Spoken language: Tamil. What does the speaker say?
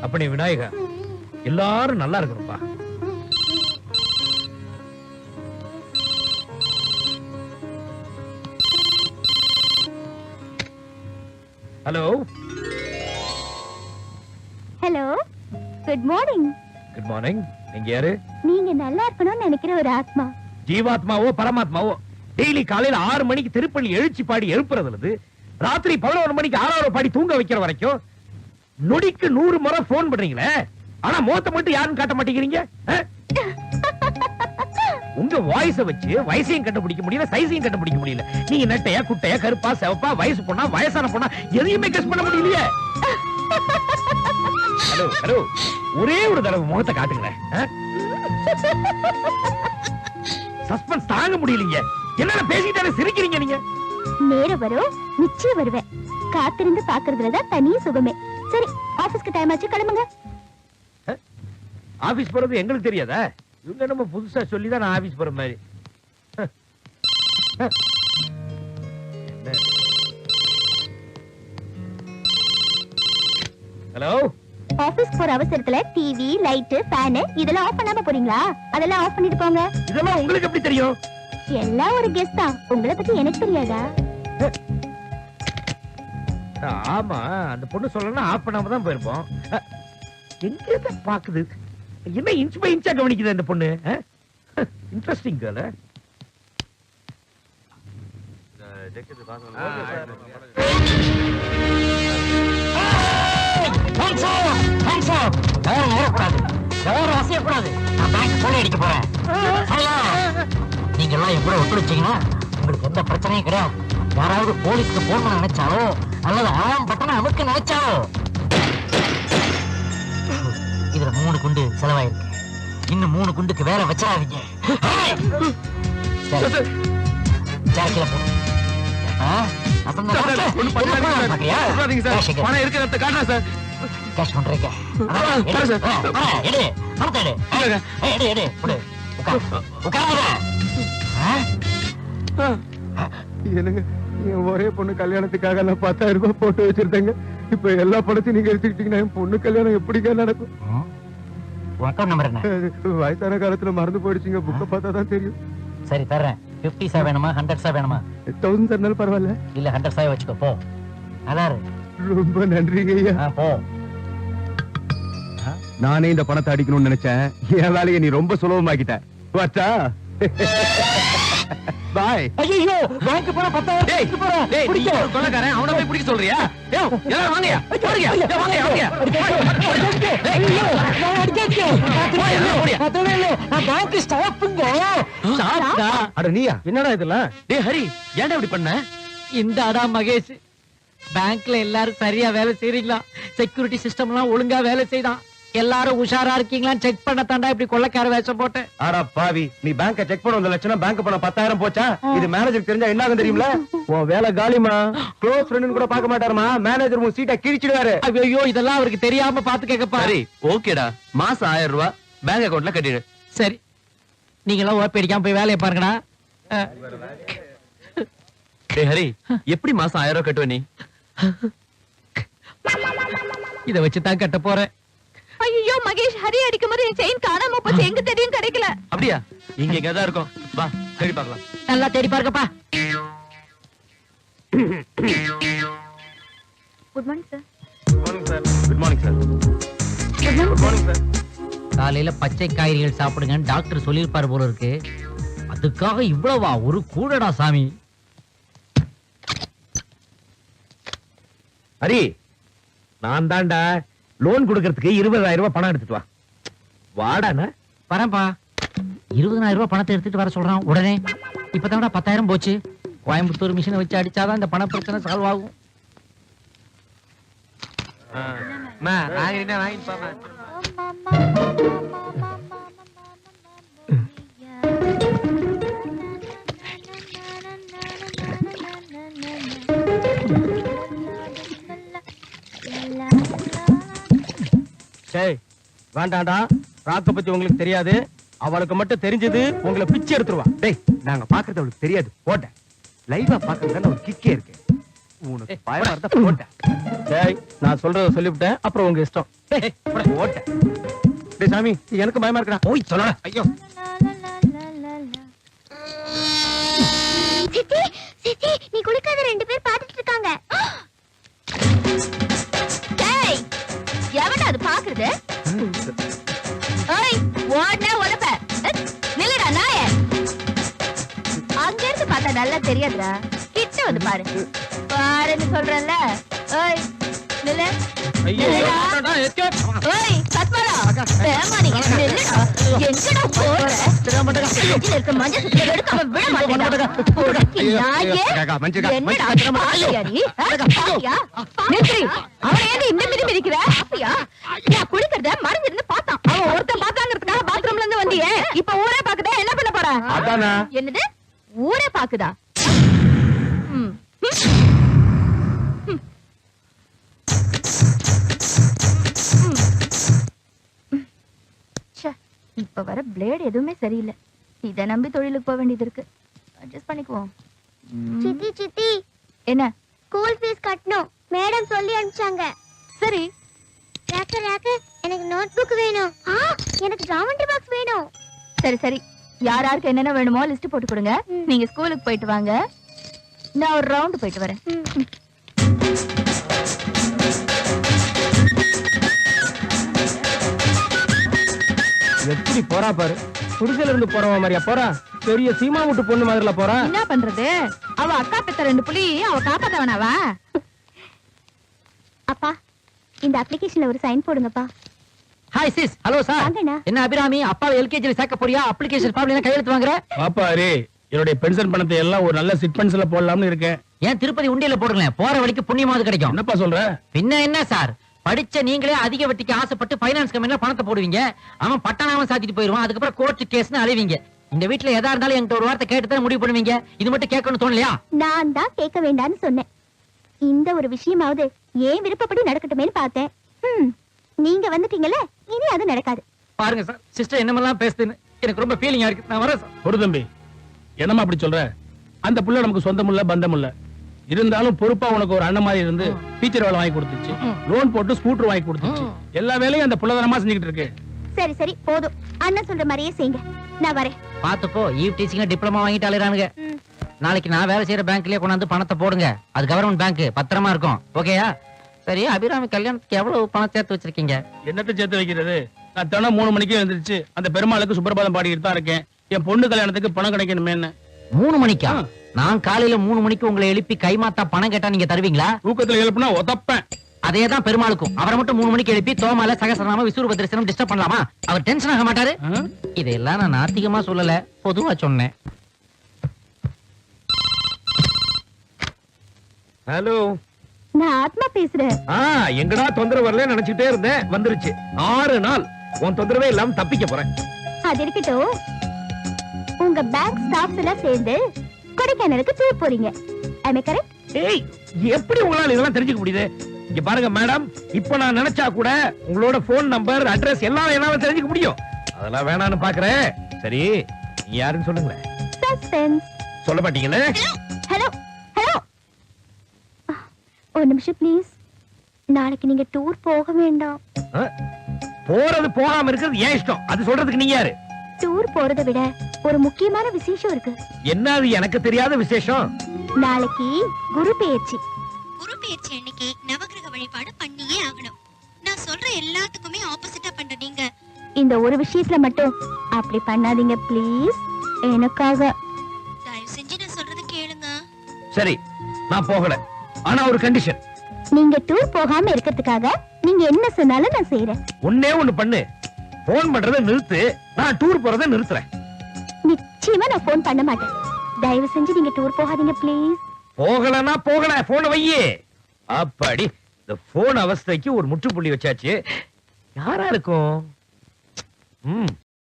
அப்படி விநாயகா, எல்லாரும் நல்லா இருக்கணும்பா. Hello hello, good morning. Good morning. நீங்க யாரு? நீங்க நல்லா இருக்கணும்னு நினைக்கிற ஒரு ஆத்மா. ஜீவாத்மாவோ பரமாத்மாவோ டெய்லி காலையில 6 மணிக்கு திருப்பள்ளி எழுச்சி பாடி எழுப்புறதுல ராத்திரி 11 மணிக்கு 6 பாடி தூங்க வைக்கிற வரைக்கும் நொடிக்கு 100 முறை போன் பண்றீங்களே, ஆனா முகத்தை மட்டும் யாரும் காட்ட மாட்டேங்கிறீங்க. உங்க வாய்ஸ வச்சு வயசையும் கண்டுபிடிக்க முடியல, சைஸையும் கண்டுபிடிக்க முடியல. நீங்க நெட்டையா, குட்டையா, கருப்பா, செவப்பா, வயசு பொண்ணா, வயசான பொண்ணா, எதையுமே கெஸ் பண்ண முடியலையே. ஹலோ ஹலோ, ஒரே ஒரு தடவை முகத்தை காட்டுங்களேன். சஸ்பென்ஸ் தாங்க முடியலீங்க. என்ன பேசிட்டாலே சிரிக்கிறீங்க நீங்க. நேரம் வரும், நிச்சயம் வருவேன். காத்திருந்து பாக்குறதுலதான் தனி சுகமே. சரி, ஆபீஸ்க்கு டைம் ஆச்சு, கிளம்புங்க. ஆபீஸ் போறது எங்களுக்கு தெரியாதா? இவங்க நம்ம புதுசா சொல்லிதான் நான் ஆபீஸ் போற மாதிரி. ஹலோ, ஆபீஸ் போற அவசரத்துல டிவி, லைட், ஃபேன் இதெல்லாம் ஆஃப் பண்ணாம போறீங்களா? அதெல்லாம் ஆஃப் பண்ணிட்டு போங்க. இதெல்லாம் உங்களுக்கு எப்படி தெரியும்? எல்லாம் ஒரு கெஸ் தான், உங்களை பத்தி எனக்கு தெரியாதா? ஆமா, அந்த பொண்ணு சொல்லணும்னா ஆஃப் பண்ணாம தான் போயிருப்போம். எங்க பாக்குது? என்ன இன்ச் பை இன்ச்சா கவனிக்குது அந்த பொண்ணு? Interesting girl. நீங்க எல்லாம் எப்படி ஒத்துழைச்சீங்கன்னா உங்களுக்கு எந்த பிரச்சனையும் கிடையாது. யாராவது போலீஸ்க்கு போன் பண்ண நினைச்சாலோ அல்லது ஆழம் பட்டனை அமுக்க நினைச்சாலோ இதுல 3 குண்டு செலவாயிருக்கு. இன்னும் 3 குண்டுக்கு வேற வச்சிடாதீங்க. ஜாக்கிரதை போடு. கேஷ் பண்றீங்க. என்னங்க, என் ஒரே பொண்ணு கல்யாணத்துக்காக நான் 10,000 ரூபாய் போட்டு வச்சிருந்தேங்க. இப்ப எல்லா பணத்தையும் நீங்க எடுத்துக்கிட்டீங்கன்னா என் பொண்ணு கல்யாணம் எப்படிங்க நடக்கும்? அக்கௌண்ட் நம்பர் என்ன? வயசான காலத்துல மறந்து போயிடுச்சுங்க. புக்க பார்த்தா தான் தெரியும். சரி தர்றேன். 50 வேணுமா 100 வேணுமா? 1000 தரனாலும் பரவாயில்ல. இல்ல 100 வச்சுக்கோ போ. அதாரு. ரொம்ப நன்றிங்க ஐயா. போ. நானே இந்த பணத்தை அடிக்கணும்னு நினைச்சேன். என் வேலையை நீ ரொம்ப சுலபமாக்கிட்ட. வாச்சா பாய். ஐயோ, பேங்க் போற 10,000 டேய் டேய், நீ ஒரு கொலைகாரன், அவனை போய் பிடிக்க சொல்றியா? டேய் எல்லாரும் வாங்கயா, வாங்கயா, வாங்கயா, வாங்கயா. பேங்க் ஸ்டாஃப்ங்க. ஸ்டாஃப்டா? அட நீயா? என்னடா இதெல்லாம்? டேய் ஹரி, ஏன்டா இப்படி பண்ண? இந்த அடா மகேஷ், பேங்க்ல எல்லாரும் சரியா வேலை செய்றீங்களா? செக்யூரிட்டி சிஸ்டம் எல்லாம் ஒழுங்கா வேலை செய்தான். எல்லாரும் உஷாரா இருக்கீங்களான்னு செக் பண்ண தாண்டா இப்படி கொள்ளைக்கார வேஷம் போட்டு. ஆடா பாவி, நீ பேங்க செக் பண்ண வந்த லட்சணம் பேங்க் பணம் 10,000 போச்சா? இது மேனேஜருக்கு தெரிஞ்சா என்ன ஆகும் தெரியுமா? உன் வேலை காலிமா. க்ளோஸ் ஃப்ரெண்ட்னு கூட பார்க்க மாட்டாருமா. மேனேஜர் உன் சீட்டை கிழிச்சிடுவாரு. ஐயோ, இதெல்லாம் அவருக்கு தெரியாம பாத்து கேட்கப்பா. சரி ஓகேடா, மாசம் 1000 ரூபாய் பேங்க் அக்கவுண்ட்ல கட்டிடு. சரி, நீங்க எல்லாம் ஓப்பி அடிக்காம போய் வேலையை பாருங்கடா. டேய் ஹரி, எப்படி மாசம் 1000 ரூபாய் கட்டுவ நீ? இத வச்சுதான் கட்ட போறேன். ஐயோ மகேஷ், ஹரி அடிக்கும் போது என் செயின் காணாம போச்சு. எங்க தெரியும், கிடைக்கல. அப்படியா? இங்க எங்கதான் இருக்கும், வா தேடி பார்க்கலாம். நல்லா தேடி பாருங்கப்பா. Good morning sir. Good morning sir. Good morning sir. காலையில பச்சை காய்கறிகள் சாப்பிடுங்கன்னு டாக்டர் சொல்லியிருப்பாரு போல இருக்கு. அதுக்காக இவ்வளவா? ஒரு கூடடா சாமி. ஹரி, நான் தாண்டா லோன் கொடுக்கறதுக்கு 20,000 ரூபாய் பணம் எடுத்துட்டு வா. வாடானா? வரேன்ப்பா. 20,000 ரூபாய் பணத்தை எடுத்துட்டு வர சொல்றான் உடனே. இப்பதான்டா 10,000 போச்சு. கோயம்புத்தூர் மிஷினை வச்சு அடிச்சாதான் இந்த பண பிரச்சனை சால்வ் ஆகும். வேண்டாண்டா, ராக்க பத்தி உங்களுக்கு தெரியாது. அவளுக்கு மட்டும் தெரிஞ்சது உங்களை பிச்சு எடுத்துருவா. டேய், நாங்க பாக்குறது அவளுக்கு தெரியாது. போட்டேன் லைவா பாக்குறதுல ஒரு கிக்கே இருக்கு. உனக்கு பயமா இருந்தா போட்டேன். டேய் நான் சொல்றத சொல்லிவிட்டேன் அப்புறம் உங்க இஷ்டம். ஓட்ட டேய் சாமி எனக்கு பயமா இருக்குடா. போய் சொல்லல. ஐயோ சித்தி சித்தி நீ குளிக்காத 2 பேர் பாத்துட்டு இருக்காங்க. டேய் எவன அது பாக்குறது? ஏய் ஓடனே ஒலப்ப நில்லுடா நாயே. அங்க இருந்து பார்த்தா நல்லா தெரியாதுடா, கிட்ட வந்து பாரு. பாருன்னு சொல்றேன்ல. ஏய் நில்லு. ஐயோ நில்லுடா. ஏய் கத்மலா பேமானி நில்லுடா. எங்கடா போற? இதுல இருக்க மஞ்சள் சுத்திய எடுக்காம விட மாட்டேடா. போடா நாயே. என்னடா பாலியா நீ? பாலியா? நித்ரி அவன் ஏன் இந்த மிதி மிதிக்கிற? அப்படியா? நான் குளிக்கிறத மறந்திருந்து பார்த்தான். அவன் ஒருத்தன் பார்த்தாங்கிறதுக்காக பாத்ரூம்ல இருந்து வந்தியே. இப்ப ஊரே பாக்குதே, என்ன பண்ண போற? அதானே. என்னது ஊரே பாக்குதா? ம். இப்ப வர பிளேட் எதுவுமே சரியில்லை. இத நம்பி தொழிலுக்கு போக வேண்டியது இருக்கு. அட்ஜஸ்ட் பண்ணிக்குவோம். சித்தி சித்தி என்ன? ஸ்கூல் ஃபீஸ் கட்டணும், மேடம் சொல்லி அனுப்பிச்சாங்க. சரி ராக்கு ராக்கு எனக்கு நோட் புக் வேணும். எனக்கு ஜாமெண்ட்ரி பாக்ஸ் வேணும். சரி சரி, யார் யாருக்கு என்னென்ன வேணுமோ லிஸ்ட் போட்டு கொடுங்க. நீங்க ஸ்கூலுக்கு போயிட்டு வாங்க, நான் ஒரு ரவுண்ட் போயிட்டு வரேன். எப்படி போறா பாரு. குடிசையில இருந்து போறவ மாதிரியா போறா? பெரிய சீமா விட்டு பொண்ணு மாதிரில போறா. என்ன பண்றது, அவ அக்கா பெத்த 2 புலி அவ காப்பாத்தவனாவா? அப்பா இந்த அப்ளிகேஷன்ல ஒரு சைன் போடுங்கப்பா. Hi sis. Hello sir. வாங்கண்ணா. என்ன அபிராமி அப்பாவை எல்கேஜில சேர்க்க போறியா? அப்ளிகேஷன் ஃபார்ம்ல கையெழுத்து வாங்குற? பாப்பாரு என்னுடைய பென்ஷன் பணத்தை எல்லாம் ஒரு நல்ல சிட் பென்ஷன்ல போடலாம்னு இருக்கேன். ஏன் திருப்பதி உண்டியல போடுங்களேன், போற வழிக்கு புண்ணியமாவது கிடைக்கும். என்னப்பா சொல்ற? பின்ன என்ன சார், படிச்ச நீங்களே அதிக வட்டிக்கு ஆசைப்பட்டு ஃபைனான்ஸ் கம்பெனில பணத்தை போடுவீங்க. அவன் பட்டனாம சாத்திட்டு போயிருவான். அதுக்கப்புறம் கோர்ட் கேஸ்னு அலைவீங்க. இந்த வீட்ல எதா இருந்தாலும் என்கிட்ட ஒரு வார்த்தை கேட்டு தான் முடிவு பண்ணுவீங்க. இது மட்டும் கேட்கணும்னு தோணலையா? நான் தான் கேட்க வேண்டாம்னு சொன்னேன். இந்த ஒரு விஷயமாவது ஏன் விருப்பப்படி நடக்கட்டுமேன்னு பார்த்தேன். நீங்க வந்துட்டீங்கல்ல, இனி அது நடக்காது. பாருங்க சார், சிஸ்டர் என்னமெல்லாம் பேசுதுன்னு எனக்கு ரொம்ப ஃபீலிங்கா இருக்கு. நான் வரேன் சார். ஒரு தம்பி என்னமா அப்படி சொல்ற? அந்த புள்ள நமக்கு சொந்தம் இல்ல, பந்தம் இல்ல. இருந்தாலும் பொறுப்பா உனக்கு ஒரு அண்ணன் மாதிரி இருந்து டீச்சர் வேலை வாங்கி கொடுத்துச்சு, லோன் போட்டு ஸ்கூட்டர் வாங்கி கொடுத்துச்சு. எல்லா வேலையும் அந்த புள்ளதனமா செஞ்சுக்கிட்டு இருக்கு. சரி சரி போதும், அண்ணன் சொல்ற மாதிரியே செய்யுங்க. நான் வரேன். பாத்துப்போ, ஈவ் டீச்சிங்ல டிப்ளமா வாங்கிட்டு அலையறானுங்க. நாளைக்கு நான் வேலை செய்யற பேங்க்லயே கொண்டாந்து பணத்தை போடுங்க. அது கவர்மெண்ட் பேங்க், பத்திரமா இருக்கும். ஓகேயா? சரி, அபிராமி கல்யாணத்துக்கு எவ்வளவு பணம் சேர்த்து வச்சிருக்கீங்க? என்னத்தை சேர்த்து வைக்கிறது? நான் தினம் 3 மணிக்கு எழுந்திருச்சு அந்த பெருமாளுக்கு சுப்பிரபாதம் பாடிக்கிட்டு தான் இருக்கேன். என் பொண்ணு கல்யாணத்துக்கு பணம் கிடைக்கணுமே. 3 மணிக்கா? நான் காலையில 3 மணிக்கு உங்களை எழுப்பி கைமாத்தா பணம் கேட்டா நீங்க தருவீங்களா? தூக்கத்துல எழுப்புனா உதப்பேன். அதேதான் பெருமாளுக்கும். அவரை மட்டும் 3 மணிக்கு எழுப்பி தோமால சகசரநாம விசுவ தரிசனம் டிஸ்டர்ப் பண்ணலாமா? அவர் டென்ஷன் ஆக மாட்டாரு? இதெல்லாம் நான் நாத்திகமா சொல்லல, பொதுவா சொன்னேன். ஹலோ, நான் ஆத்மா பேசுறேன். எங்கடா தொந்தரவு வரல நினைச்சிட்டே இருந்தேன், வந்துருச்சு. 6 நாள் உன் தொந்தரவே இல்லாம தப்பிக்க போறேன். அது இருக்கட்டும், உங்க பேங்க் ஸ்டாஃப்ஸ் எல்லாம் சேர்ந்து கொடைக்கானலுக்கு டூர் போறீங்க. Am I correct? ஏய், எப்படி உங்களால இதெல்லாம் தெரிஞ்சுக்க முடியுது? இங்க பாருங்க மேடம், இப்ப நான் நினைச்சா கூட உங்களோட போன் நம்பர், அட்ரஸ் எல்லாம் என்னால தெரிஞ்சுக்க முடியும். அதெல்லாம் வேணான்னு பாக்குறேன். சரி, நீங்க யாருன்னு சொல்லுங்களேன். Suspense. சொல்ல மாட்டீங்களே? ஹலோ ஹலோ, ஒரு நிமிஷம் ப்ளீஸ். நாளைக்கு நீங்க டூர் போக வேண்டாம். போறது போகாம இருக்கிறது ஏன் இஷ்டம். அது சொல்றதுக்கு நீங்க யாரு? டூர் போறதை விட ஒரு முக்கியமான விசேஷம் இருக்கு. என்ன அது எனக்கு தெரியாத விசேஷம்? நாளைக்கு குரு பெயர்ச்சி. குரு பெயர்ச்சி அன்னைக்கு நவகிரக வழிபாடு பண்ணியே ஆகணும். நான் சொல்ற எல்லாத்துக்குமே ஆப்போசிட்டா பண்ற நீங்க இந்த ஒரு விஷயத்துல மட்டும் அப்படி பண்ணாதீங்க ப்ளீஸ், எனக்காக. தயவு செஞ்சு நான் சொல்றது கேளுங்க. சரி, நான் போகல. ஆனா ஒரு கண்டிஷன். நீங்க டூர் போகாம இருக்கிறதுக்காக நீங்க என்ன சொன்னாலும் நான் செய்யறேன். ஒண்ணே ஒண்ணு பண்ணு, போன் பண்றதை நிறுத்து. நான் டூர் போறதை நிறுத்துறேன். நிச்சயமா நான் போன் பண்ண மாட்டேன். தயவு செஞ்சு நீங்க டூர் போகாதீங்க ப்ளீஸ். போகலன்னா போகல, போன வையே. அப்படி இந்த போன் அவஸ்தைக்கு ஒரு முற்றுப்புள்ளி வச்சாச்சு. யாரா இருக்கும்?